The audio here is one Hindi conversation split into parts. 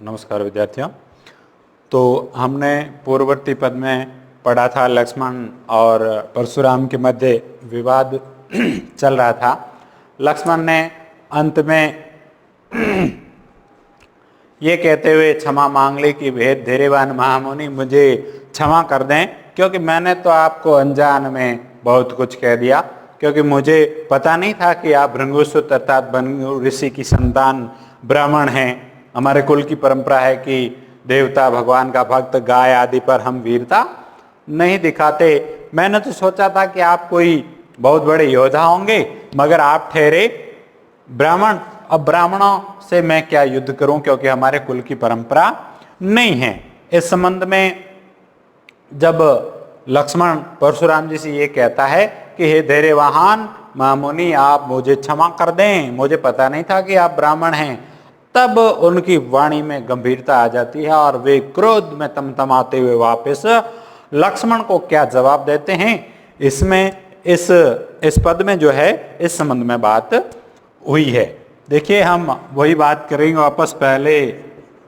नमस्कार विद्यार्थियों। तो हमने पूर्ववर्ती पद में पढ़ा था लक्ष्मण और परशुराम के मध्य विवाद चल रहा था। लक्ष्मण ने अंत में ये कहते हुए क्षमा मांग ली कि भेद धैर्यवान महामुनि मुझे क्षमा कर दें, क्योंकि मैंने तो आपको अनजान में बहुत कुछ कह दिया, क्योंकि मुझे पता नहीं था कि आप भृंगुसुत अर्थात भृंगु ऋषि की संतान ब्राह्मण हैं। हमारे कुल की परंपरा है कि देवता भगवान का भक्त गाय आदि पर हम वीरता नहीं दिखाते। मैंने तो सोचा था कि आप कोई बहुत बड़े योद्धा होंगे, मगर आप ठहरे ब्राह्मण। अब ब्राह्मणों से मैं क्या युद्ध करूं, क्योंकि हमारे कुल की परंपरा नहीं है। इस संबंध में जब लक्ष्मण परशुराम जी से ये कहता है कि हे धैर्यवान महामुनि आप मुझे क्षमा कर दें, मुझे पता नहीं था कि आप ब्राह्मण हैं, तब उनकी वाणी में गंभीरता आ जाती है और वे क्रोध में तमतमाते हुए वापस लक्ष्मण को क्या जवाब देते हैं। इसमें इस पद में जो है इस संबंध में बात हुई है। देखिए, हम वही बात करेंगे वापस। पहले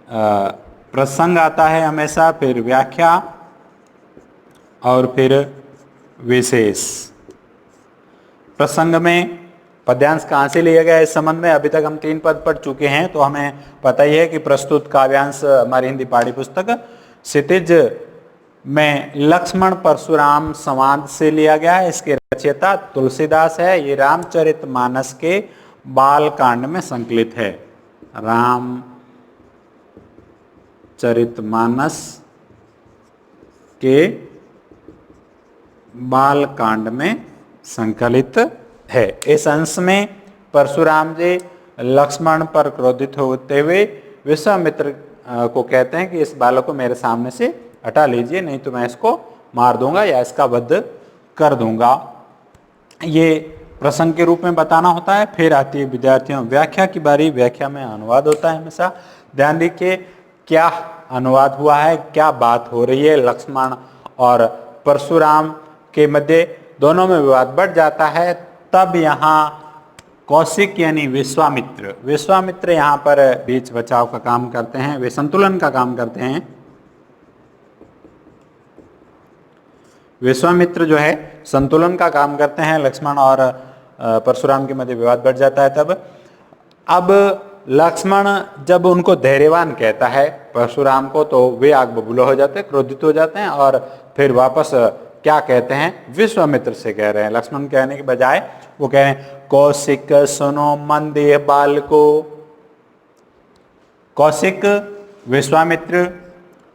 प्रसंग आता है हमेशा, फिर व्याख्या और फिर विशेष। प्रसंग में पद्यांश कहाँ से लिया गया इस संबंध में अभी तक हम 3 पद पढ़ चुके हैं, तो हमें पता ही है कि प्रस्तुत काव्यांश हमारी हिंदी पाठ्य पुस्तक क्षितिज में लक्ष्मण परशुराम संवाद से लिया गया है। इसके रचयिता तुलसीदास है। ये रामचरितमानस के बाल कांड में संकलित है। रामचरितमानस के बाल कांड में संकलित है। इस अंश में परशुराम जी लक्ष्मण पर क्रोधित होते हुए विश्वामित्र को कहते हैं कि इस बालक को मेरे सामने से हटा लीजिए, नहीं तो मैं इसको मार दूंगा या इसका वध कर दूंगा। ये प्रसंग के रूप में बताना होता है। फिर आती है विद्यार्थियों व्याख्या की बारी। व्याख्या में अनुवाद होता है हमेशा। ध्यान दीजिए क्या अनुवाद हुआ है, क्या बात हो रही है। लक्ष्मण और परशुराम के मध्य दोनों में विवाद बढ़ जाता है। तब यहाँ कौशिक यानी विश्वामित्र यहाँ पर बीच बचाव का काम करते हैं, वे संतुलन का काम करते हैं। विश्वामित्र जो है संतुलन का काम करते हैं। लक्ष्मण और परशुराम के मध्य विवाद बढ़ जाता है। तब अब लक्ष्मण जब उनको धैर्यवान कहता है परशुराम को, तो वे आग बबूला हो जाते हैं, क्रोधित हो जाते हैं और फिर वापस क्या कहते हैं, विश्वामित्र से कह रहे हैं। लक्ष्मण कहने के बजाय वो कह रहे हैं कौशिक सुनो मंद ये बाल को। कौशिक विश्वामित्र,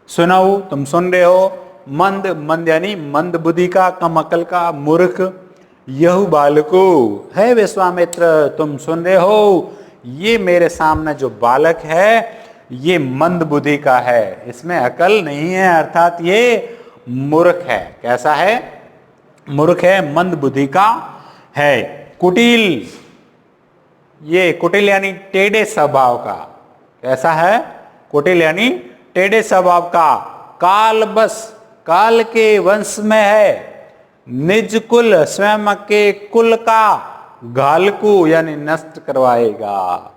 सुनो तुम सुन रहे हो, मंद यानी मंद बुद्धि का, कम अकल का, मूर्ख यहू बालको है विश्वामित्र, तुम सुन रहे हो, ये मेरे सामने जो बालक है ये मंद बुद्धि का है, इसमें अकल नहीं है, अर्थात ये मूर्ख है। कैसा है? मूर्ख है, मंद बुद्धि का है। कुटिल, ये कुटिल यानी टेढ़े स्वभाव का। कैसा है? कुटिल यानी टेढ़े स्वभाव का। काल बस, काल के वंश में है। निज कुल, स्वयं के कुल का घालकू यानी नष्ट करवाएगा।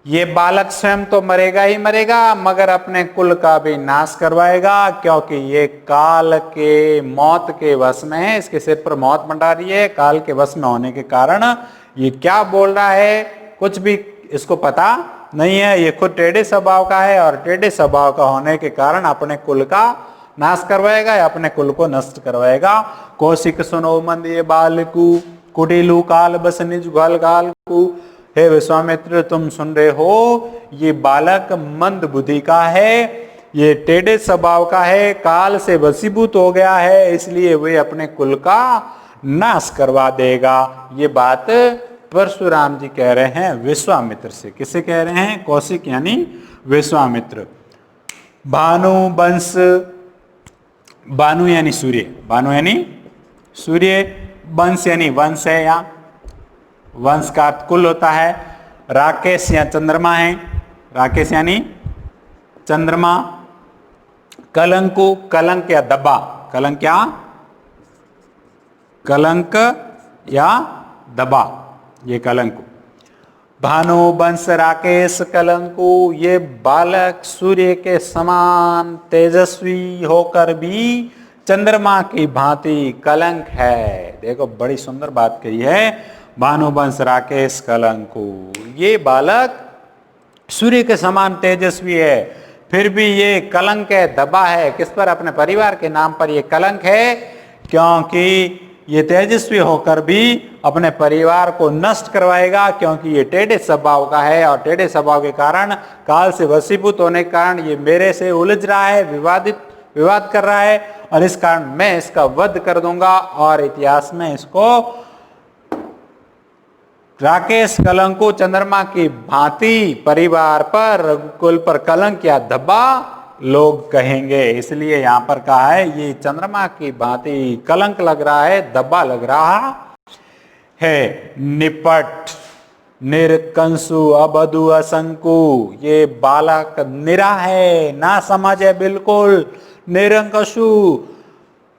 ये बालक स्वयं तो मरेगा ही मरेगा, मगर अपने कुल का भी नाश करवाएगा, क्योंकि ये काल के मौत के वश में है। इसके सिर पर मौत मंडा रही है। काल के वश में होने के कारण ये क्या बोल रहा है कुछ भी इसको पता नहीं है। ये खुद टेढ़े स्वभाव का है और टेढ़े स्वभाव का होने के कारण अपने कुल का नाश करवाएगा या अपने कुल को नष्ट करवाएगा। कौशिक सुनो मंद ये बालकू, कुटिलू काल बस निज घालकू। हे विश्वामित्र तुम सुन रहे हो, ये बालक मंद बुद्धि का है, ये टेढ़े स्वभाव का है, काल से वशीभूत हो गया है, इसलिए वे अपने कुल का नाश करवा देगा। ये बात परशुराम जी कह रहे हैं विश्वामित्र से। किसे कह रहे हैं? कौशिक यानी विश्वामित्र। भानु वंश, भानु यानी सूर्य, भानु यानी सूर्य, वंश यानी वंश है। यहाँ वंश का अर्थ कुल होता है। राकेश या चंद्रमा है, राकेश यानी चंद्रमा। कलंकु, कलंक या दबा, कलंक या कलंक या दबा, ये कलंक। भानु वंश राकेश कलंकु, ये बालक सूर्य के समान तेजस्वी होकर भी चंद्रमा की भांति कलंक है। देखो बड़ी सुंदर बात कही है, भानु वंश राकेश कलंकु, ये बालक सूर्य के समान तेजस्वी है, फिर भी ये कलंक है, दबा है। किस पर? अपने परिवार के नाम पर ये कलंक है, क्योंकि ये तेजस्वी होकर भी अपने परिवार को नष्ट करवाएगा, क्योंकि ये टेढ़े स्वभाव का है और टेढ़े स्वभाव के कारण, काल से वशीभूत होने के कारण ये मेरे से उलझ रहा है, विवाद कर रहा है, और इस कारण मैं इसका वध कर दूंगा और इतिहास में इसको राकेश कलंकु, चंद्रमा की भांति परिवार पर, रघुकुल पर कलंक या धब्बा लोग कहेंगे। इसलिए यहां पर कहा है ये चंद्रमा की भांति कलंक लग रहा है, धब्बा लग रहा है। निपट निरकंसु अबधु असंकु, ये बालक निरा है, ना समझ है बिल्कुल, निरंकशु,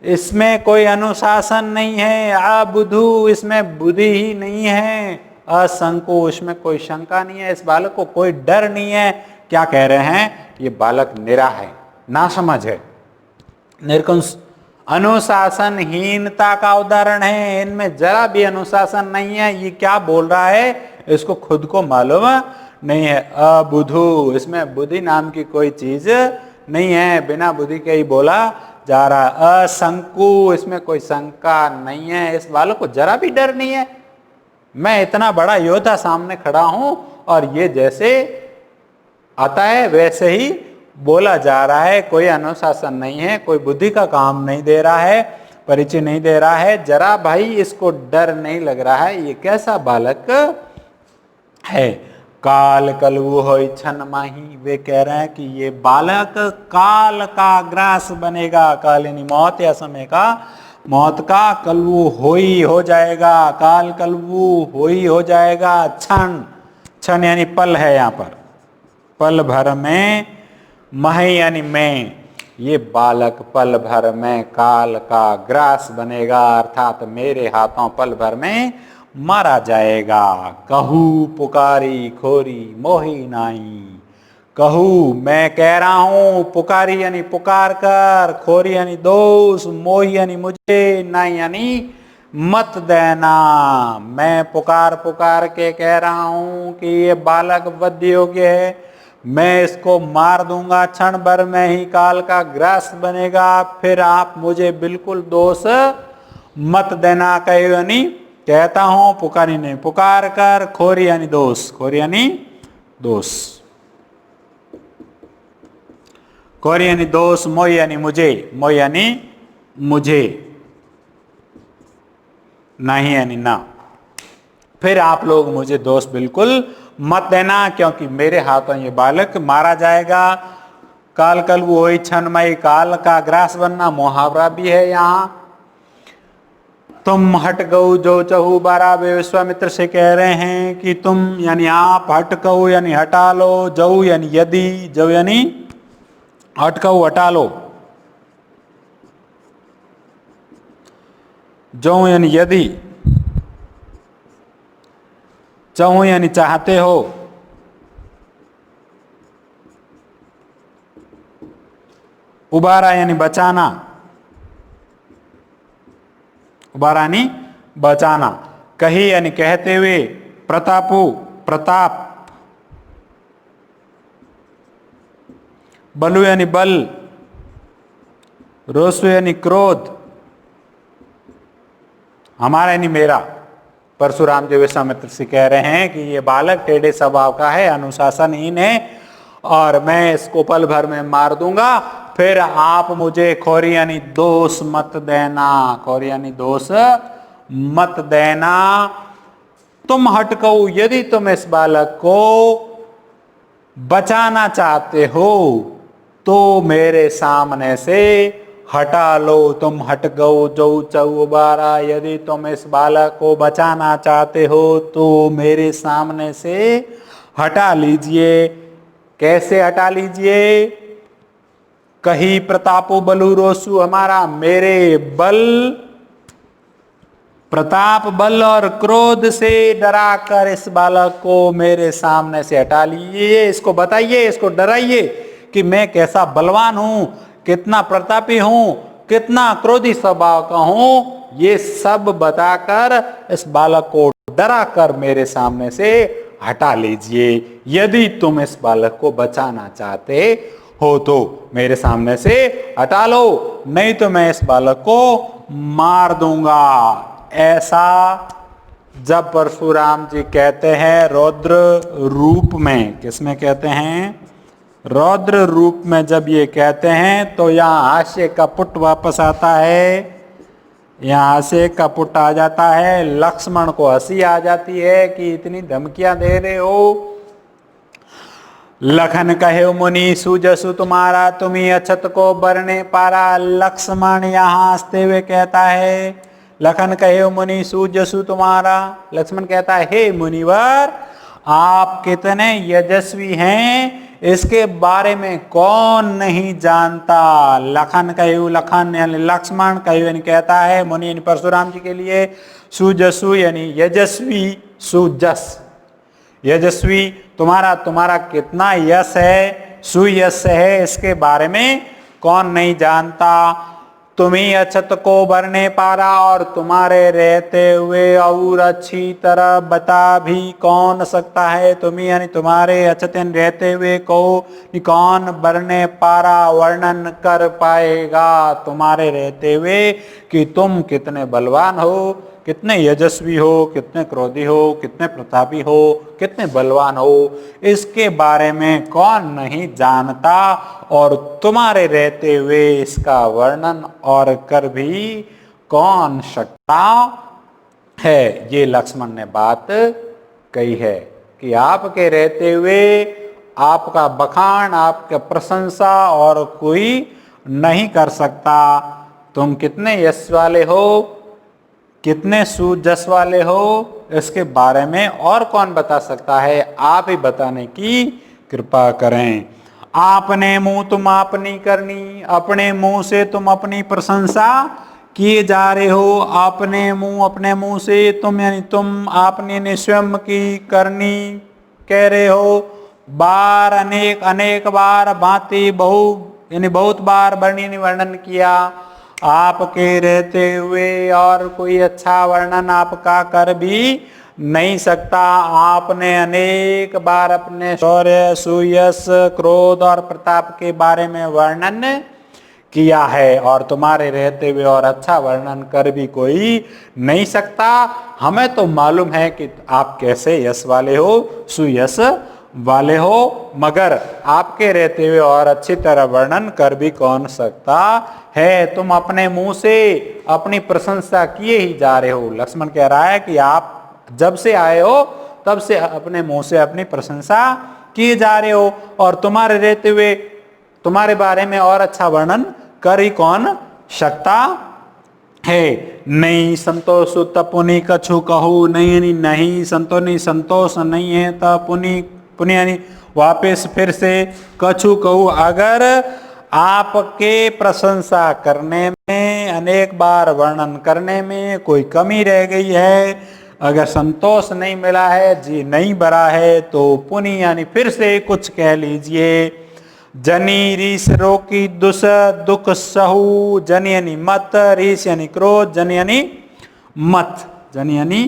इसमें कोई अनुशासन नहीं है, अबुधु, इसमें बुद्धि ही नहीं है, असंको, इसमें कोई शंका नहीं है, इस बालक को कोई डर नहीं है। क्या कह रहे हैं? ये बालक निरा है, ना समझ है, निरकुंस, अनुशासनहीनता का उदाहरण है, इनमें जरा भी अनुशासन नहीं है। ये क्या बोल रहा है इसको खुद को मालूम नहीं है। अबुधु, इसमें बुद्धि नाम की कोई चीज नहीं है, बिना बुद्धि के ही बोला जा रहा है। असंकु, इसमें कोई शंका नहीं है, इस बालक को जरा भी डर नहीं है। मैं इतना बड़ा योद्धा सामने खड़ा हूं और ये जैसे आता है वैसे ही बोला जा रहा है, कोई अनुशासन नहीं है, कोई बुद्धि का काम नहीं दे रहा है, परिचय नहीं दे रहा है, जरा भाई इसको डर नहीं लग रहा है। ये कैसा बालक है? काल कलु होय छन माही, वे कह रहे हैं कि ये बालक काल का ग्रास बनेगा, काल यानी मौत या समय का, मौत का, कलवु होई हो जाएगा, काल कलवु होई हो जाएगा, क्षण, क्षण यानी पल है यहाँ पर, पल भर में, मह यानी मैं, ये बालक पल भर में काल का ग्रास बनेगा, अर्थात मेरे हाथों पल भर में मारा जाएगा। कहू पुकारी खोरी मोही नाई, कहू मैं कह रहा हूं, पुकारी यानी पुकार कर, खोरी यानी दोष, मोही यानी मुझे, नाई यानी मत देना। मैं पुकार पुकार के कह रहा हूं कि ये बालक वध योग्य है, मैं इसको मार दूंगा, क्षण भर में ही काल का ग्रास बनेगा, फिर आप मुझे बिल्कुल दोष मत देना। कहे यानी कहता हूं, पुकारी नहीं, पुकार कर, खोरी यानी दोष, खोरी यानी दोष, खोरी यानी दोष, मोह यानी मुझे, मोह यानी मुझे, नहीं यानी ना, फिर आप लोग मुझे दोष बिल्कुल मत देना, क्योंकि मेरे हाथों ये बालक मारा जाएगा। काल कल वो ही क्षणमय, काल का ग्रास बनना मुहावरा भी है यहाँ। तुम हट गऊ जो चहु बारा, वे विश्वामित्र से कह रहे हैं कि तुम यानी आप, हट गऊ यानी हटा लो, जऊ यानी यदि, जऊ यानी हट गऊ हटा लो, जऊ यानी यदि, चाहूं यानी चाहते हो, उबारा यानी बचाना, उबारा यानी बचाना, कही यानी कहते हुए, प्रतापु प्रताप, बलु यानी बल, रोसु यानी क्रोध, हमारा यानी मेरा। परशुराम जी विश्वामित्र से कह रहे हैं कि ये बालक टेढ़े स्वभाव का है, अनुशासनहीन है, और मैं इसको पल भर में मार दूंगा, फिर आप मुझे खोरी यानी दोष मत देना, खोरी यानी दोष मत देना। तुम हटको, यदि तुम इस बालक को बचाना चाहते हो तो मेरे सामने से हटा लो। तुम हट गओ जो चौबारा, यदि तुम इस बालक को बचाना चाहते हो तो मेरे सामने से हटा लीजिए। कैसे हटा लीजिए? कही प्रतापो बलु रोसु, हमारा मेरे बल प्रताप, बल और क्रोध से डरा कर इस बालक को मेरे सामने से हटा लीजिए। इसको बताइए, इसको डराइए कि मैं कैसा बलवान हूं, कितना प्रतापी हूं, कितना क्रोधी स्वभाव का हूं। ये सब बताकर इस बालक को डरा कर मेरे सामने से हटा लीजिए। यदि तुम इस बालक को बचाना चाहते हो तो मेरे सामने से हटा लो, नहीं तो मैं इस बालक को मार दूंगा। ऐसा जब परशुराम जी कहते हैं रौद्र रूप में, किसमें कहते हैं? रौद्र रूप में जब ये कहते हैं तो यहाँ हास्य का पुट वापस आता है। यहाँ से का पुट आ जाता है। लक्ष्मण को हंसी आ जाती है कि इतनी धमकियां दे रहे हो। लखन कहे मुनि सुजसु तुम्हारा, तुम्ही अछत को बरने पारा। लक्ष्मण यहाँ हंसते हुए कहता है, लखन कहे मुनि सुजसु तुम्हारा। लक्ष्मण कहता है, हे मुनिवर, आप कितने यशस्वी हैं इसके बारे में कौन नहीं जानता। लखन कहे, लखन यानी लक्ष्मण, कहे यानी कहता है, मुनि यानी परशुराम जी के लिए, सुजसु यानी यशस्वी, सुजस यशस्वी, तुम्हारा कितना यश है, सुयश है, इसके बारे में कौन नहीं जानता। तुम्ही अछत को भरने पारा, और तुम्हारे रहते हुए और अच्छी तरह बता भी कौन सकता है। तुम्ही यानी तुम्हारे अछत रहते हुए को कौन भरने पारा, वर्णन कर पाएगा तुम्हारे रहते हुए कि तुम कितने बलवान हो, कितने यशस्वी हो, कितने क्रोधी हो, कितने प्रतापी हो, कितने बलवान हो, इसके बारे में कौन नहीं जानता। और तुम्हारे रहते हुए इसका वर्णन और कर भी कौन सकता है। ये लक्ष्मण ने बात कही है कि आपके रहते हुए आपका बखान, आपका प्रशंसा और कोई नहीं कर सकता। तुम कितने यश वाले हो, कितने सुजस वाले हो, इसके बारे में और कौन बता सकता है। आप ही बताने की कृपा करें। आपने मुंह तुम अपनी करनी, अपने मुंह से तुम अपनी प्रशंसा किए जा रहे हो। अपने मुंह से तुम यानी तुम आपने स्वयं की करनी कह रहे हो। बार अनेक बार भांति बहु यानी बहुत बार वर्णन किया आपके रहते हुए, और कोई अच्छा वर्णन आपका कर भी नहीं सकता। आपने अनेक बार अपने शौर्य, सुयश, क्रोध और प्रताप के बारे में वर्णन किया है, और तुम्हारे रहते हुए और अच्छा वर्णन कर भी कोई नहीं सकता। हमें तो मालूम है कि आप कैसे यश वाले हो, सुयश वाले हो, मगर आपके रहते हुए और अच्छी तरह वर्णन कर भी कौन सकता है। तुम अपने मुंह से अपनी प्रशंसा किए ही जा रहे हो। लक्ष्मण कह रहा है कि आप जब से आए हो तब से अपने मुंह से अपनी प्रशंसा किए जा रहे हो, और तुम्हारे रहते हुए तुम्हारे बारे में और अच्छा वर्णन कर ही कौन सकता है। नहीं संतोष तपुनि कछु कहू, नहीं संतोष नहीं है तपुनि पुनि यानी वापस फिर से कछु कहू। अगर आपके प्रशंसा करने में, अनेक बार वर्णन करने में कोई कमी रह गई है, अगर संतोष नहीं मिला है, जी नहीं भरा है, तो पुनि यानी फिर से कुछ कह लीजिए। जनी रीस रोकी दुस दुख सहू, जन यानी मत, रीस यानी क्रोध, जन यानी मत, जन यानी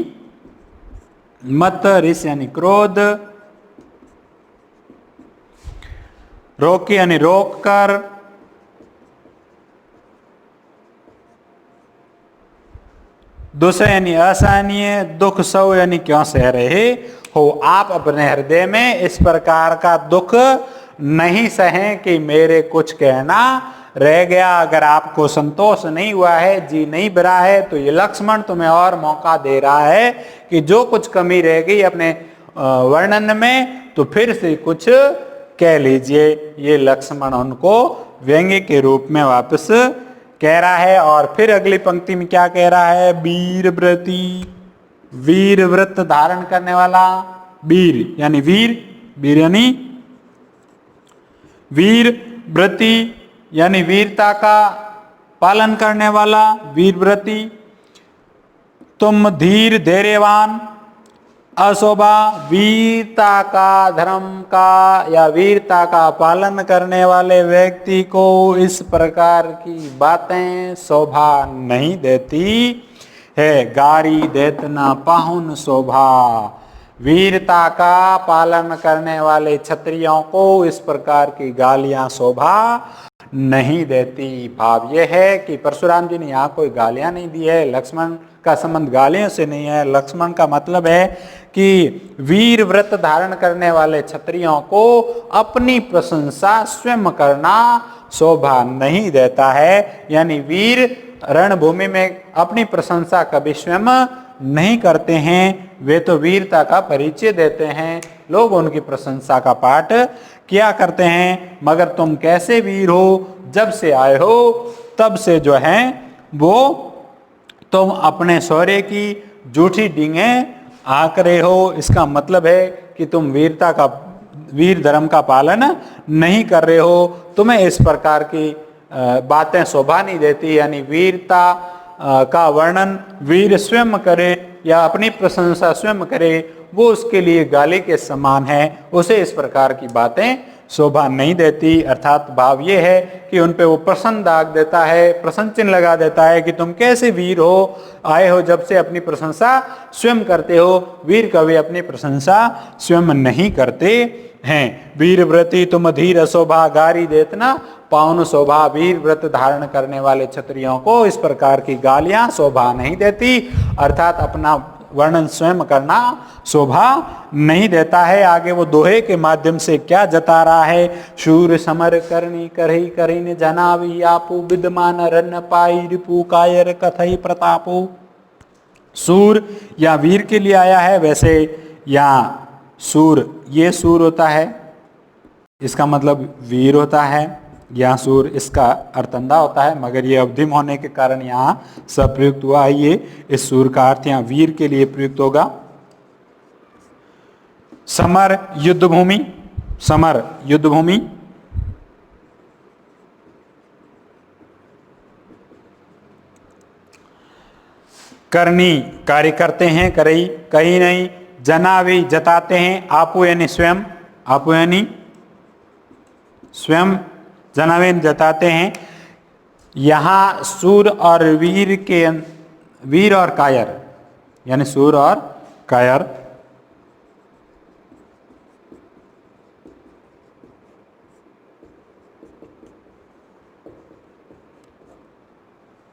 मत, रीस यानी क्रोध, रोकी यानी रोक कर, दुस यानी असहनीय, दुख सह यानी क्यों सह रहे हो। आप अपने हृदय में इस प्रकार का दुख नहीं सहें कि मेरे कुछ कहना रह गया। अगर आपको संतोष नहीं हुआ है, जी नहीं भरा है, तो ये लक्ष्मण तुम्हें और मौका दे रहा है कि जो कुछ कमी रह गई अपने वर्णन में, तो फिर से कुछ कह लीजिए। ये लक्ष्मण उनको व्यंग्य के रूप में वापस कह रहा है। और फिर अगली पंक्ति में क्या कह रहा है? वीर व्रती, वीर व्रत धारण करने वाला, वीर यानी वीर यानी वीर व्रती यानी वीरता का पालन करने वाला, वीर व्रती। तुम धीर धैर्यवान अशोभा वीरता का, धर्म का या वीरता का पालन करने वाले व्यक्ति को इस प्रकार की बातें शोभा नहीं देती है। गारी देतना पाहुन शोभा। वीरता का पालन करने वाले क्षत्रियों को इस प्रकार की गालियां शोभा नहीं देती। भाव यह है कि परशुराम जी ने यहाँ कोई गालियां नहीं दी है। लक्ष्मण का संबंध गालियों से नहीं है। लक्ष्मण का मतलब है कि वीर व्रत धारण करने वाले क्षत्रियों को अपनी प्रशंसा स्वयं करना शोभा नहीं देता है। यानी वीर रणभूमि में अपनी प्रशंसा कभी स्वयं नहीं करते हैं, वे तो वीरता का परिचय देते हैं, लोग उनकी प्रशंसा का पाठ किया करते हैं। मगर तुम कैसे वीर हो, जब से आए हो तब से जो है वो तुम अपने शौर्य की झूठी डींगे हाँक रहे हो। इसका मतलब है कि तुम वीर धर्म का पालन नहीं कर रहे हो। तुम्हें इस प्रकार की बातें शोभा नहीं देती। यानी वीरता का वर्णन वीर स्वयं करे या अपनी प्रशंसा स्वयं करे, वो उसके लिए गाली के समान है। उसे इस प्रकार की बातें शोभा नहीं देती। अर्थात भाव ये है कि उन पे वो प्रश्न दाग देता है, प्रश्न चिन्ह लगा देता है कि तुम कैसे वीर हो, आए हो जब से अपनी प्रशंसा स्वयं करते हो। वीर कभी अपनी प्रशंसा स्वयं नहीं करते हैं। वीर व्रती तुम धीर शोभा गारी देतना पाउन शोभा। वीर व्रत धारण करने वाले क्षत्रियों को इस प्रकार की गालियां शोभा नहीं देती। अर्थात अपना वर्णन स्वयं करना शोभा नहीं देता है। आगे वो दोहे के माध्यम से क्या जता रहा है। शूर समर करनी करही करीन जनावी आपू विद्यमान रन पाई रिपु कायर कथई प्रतापो। सूर या वीर के लिए आया है। वैसे यहाँ सूर ये सूर होता है, इसका मतलब वीर होता है। यहाँ सूर इसका अर्थंधा होता है, मगर ये अवधिम होने के कारण यहाँ सब प्रयुक्त हुआ है। ये इस सूर का अर्थ यहाँ वीर के लिए प्रयुक्त होगा। समर युद्ध भूमि, समर युद्ध भूमि। करनी कार्य करते हैं, करई कहीं नहीं। जनावी जताते हैं, आपू यानी स्वयं, आपू यानी स्वयं, जनावे जताते हैं। यहाँ सूर और वीर के वीर और कायर यानी सूर और कायर,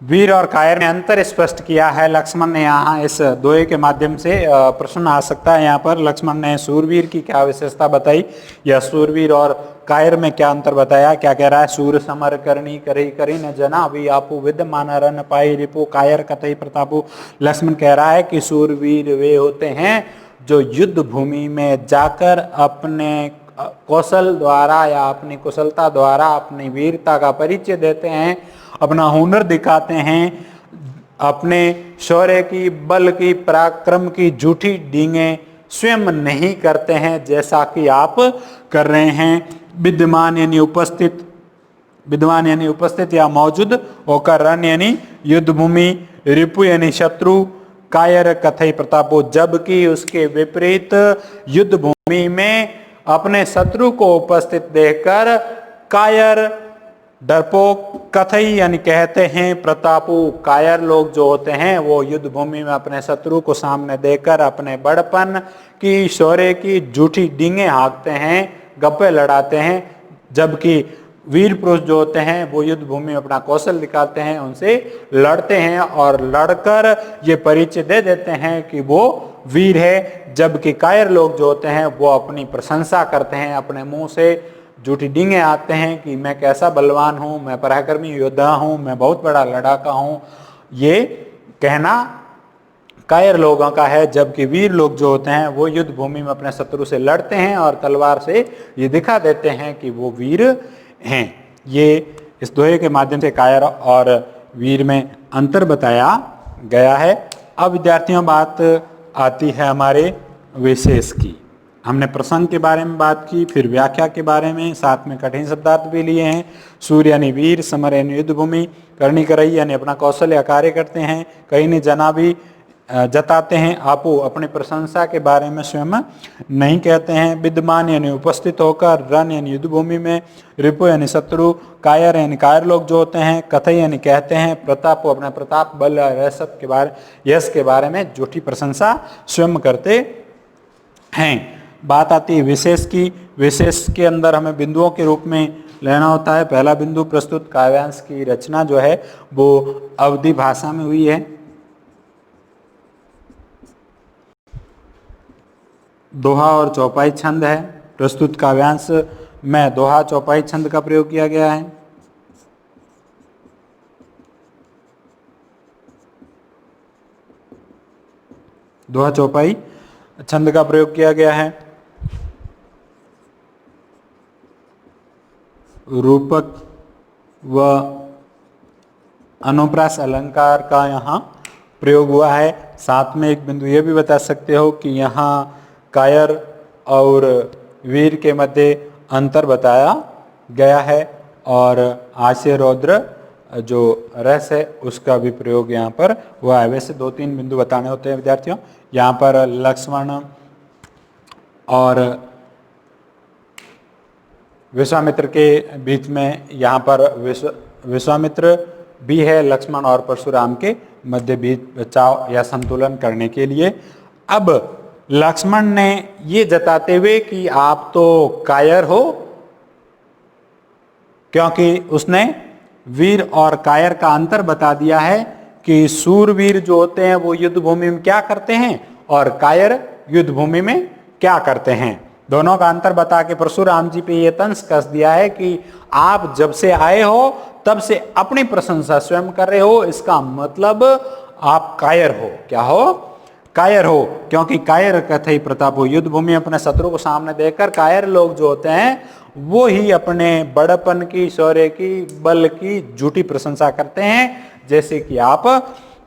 वीर और कायर में अंतर स्पष्ट किया है लक्ष्मण ने। यहाँ इस दोहे के माध्यम से प्रश्न आ सकता है। यहाँ पर लक्ष्मण ने सूरवीर की क्या विशेषता बताई या सूरवीर और कायर में क्या अंतर बताया। क्या कह रहा है। सूर समर करनी करही करी न जना वी आपू विद्यमान रन पाई रिपु कायर कथई प्रतापु। लक्ष्मण कह रहा है कि सूरवीर वे होते हैं जो युद्ध भूमि में जाकर अपने कौशल द्वारा या अपनी कुशलता द्वारा अपनी वीरता का परिचय देते हैं, अपना हुनर दिखाते हैं, अपने शौर्य की, बल की, पराक्रम की झूठी डींगे स्वयं नहीं करते हैं जैसा कि आप कर रहे हैं। विद्यमान यानी उपस्थित, विद्वान यानी उपस्थित या मौजूद होकर, रण यानी युद्ध भूमि, रिपु यानी शत्रु, कायर कथई प्रतापो जबकि उसके विपरीत युद्ध भूमि में अपने शत्रु को उपस्थित देखकर कायर डरपोक, कथई यानी कहते हैं, प्रतापु कायर लोग जो होते हैं वो युद्ध भूमि में अपने शत्रु को सामने देकर अपने बड़पन की, शौर्य की झूठी डींगे हाँकते हैं, गप्पे लड़ाते हैं। जबकि वीर पुरुष जो होते हैं वो युद्ध भूमि में अपना कौशल दिखाते हैं, उनसे लड़ते हैं और लड़कर ये परिचय दे देते हैं कि वो वीर है। जबकि कायर लोग जो होते हैं वो अपनी प्रशंसा करते हैं, अपने मुंह से झूठी डींगे आते हैं कि मैं कैसा बलवान हूँ, मैं पराक्रमी योद्धा हूँ, मैं बहुत बड़ा लड़ाका हूँ। ये कहना कायर लोगों का है। जबकि वीर लोग जो होते हैं वो युद्ध भूमि में अपने शत्रु से लड़ते हैं और तलवार से ये दिखा देते हैं कि वो वीर हैं। ये इस दोहे के माध्यम से कायर और वीर में अंतर बताया गया है। अब विद्यार्थियों बात आती है हमारे विशेष की। हमने प्रसंग के बारे में बात की, फिर व्याख्या के बारे में, साथ में कठिन शब्दार्थ भी लिए हैं। सूर्य यानी वीर, समर यानी युद्ध भूमि, करनी करई यानी अपना कौशल या कार्य करते हैं, कहीं ने जना भी जताते हैं, आपो अपनी प्रशंसा के बारे में स्वयं नहीं कहते हैं। विद्यमान यानी उपस्थित होकर, रन यानी युद्ध भूमि में, रिपु यानी शत्रु, कायर यानी कायर लोग जो होते हैं, कथय यानी कहते हैं, प्रताप अपना प्रताप, बल सब के बारे, यश के बारे में झूठी प्रशंसा स्वयं करते हैं। बात आती है विशेष की। विशेष के अंदर हमें बिंदुओं के रूप में लेना होता है। पहला बिंदु, प्रस्तुत काव्यांश की रचना जो है वो अवधी भाषा में हुई है। दोहा और चौपाई छंद है। प्रस्तुत काव्यांश में दोहा चौपाई छंद का प्रयोग किया गया है। दोहा चौपाई छंद का प्रयोग किया गया है। रूपक व अनुप्रास अलंकार का यहाँ प्रयोग हुआ है। साथ में एक बिंदु ये भी बता सकते हो कि यहाँ कायर और वीर के मध्य अंतर बताया गया है, और आश्य रौद्र जो रस है उसका भी प्रयोग यहाँ पर हुआ है। वैसे 2-3 बिंदु बताने होते हैं विद्यार्थियों। यहाँ पर लक्ष्मण और विश्वामित्र के बीच में यहाँ पर विश्वामित्र भी है, लक्ष्मण और परशुराम के मध्य बीच बचाव या संतुलन करने के लिए। अब लक्ष्मण ने ये जताते हुए कि आप तो कायर हो, क्योंकि उसने वीर और कायर का अंतर बता दिया है कि सूरवीर जो होते हैं वो युद्ध भूमि में क्या करते हैं और कायर युद्ध भूमि में क्या करते हैं। दोनों का अंतर बता के परशुराम जी पे ये तंज कस दिया है कि आप जब से आए हो तब से अपनी प्रशंसा स्वयं कर रहे हो, इसका मतलब आप कायर हो। क्या हो? कायर हो, क्योंकि कायर कथई प्रताप हो। युद्ध भूमि अपने शत्रु को सामने देखकर कायर लोग जो होते हैं वो ही अपने बड़पन की, शौर्य की, बल की झूठी प्रशंसा करते हैं, जैसे कि आप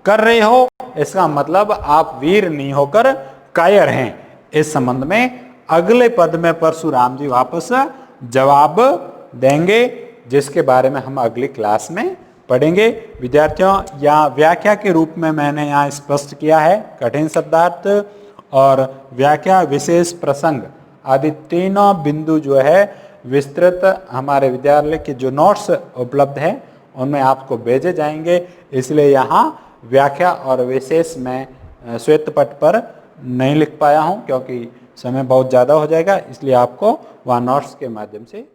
कर रहे हो। इसका मतलब आप वीर नहीं होकर कायर हैं। इस संबंध में अगले पद में परशुराम जी वापस जवाब देंगे, जिसके बारे में हम अगली क्लास में पढ़ेंगे। विद्यार्थियों, यहाँ व्याख्या के रूप में मैंने यहाँ स्पष्ट किया है कठिन शब्दार्थ और व्याख्या, विशेष प्रसंग आदि तीनों बिंदु जो है विस्तृत हमारे विद्यालय के जो नोट्स उपलब्ध हैं उनमें आपको भेजे जाएंगे। इसलिए यहाँ व्याख्या और विशेष में श्वेत पट पर नहीं लिख पाया हूँ, क्योंकि समय बहुत ज़्यादा हो जाएगा, इसलिए आपको वहाँ नोट्स के माध्यम से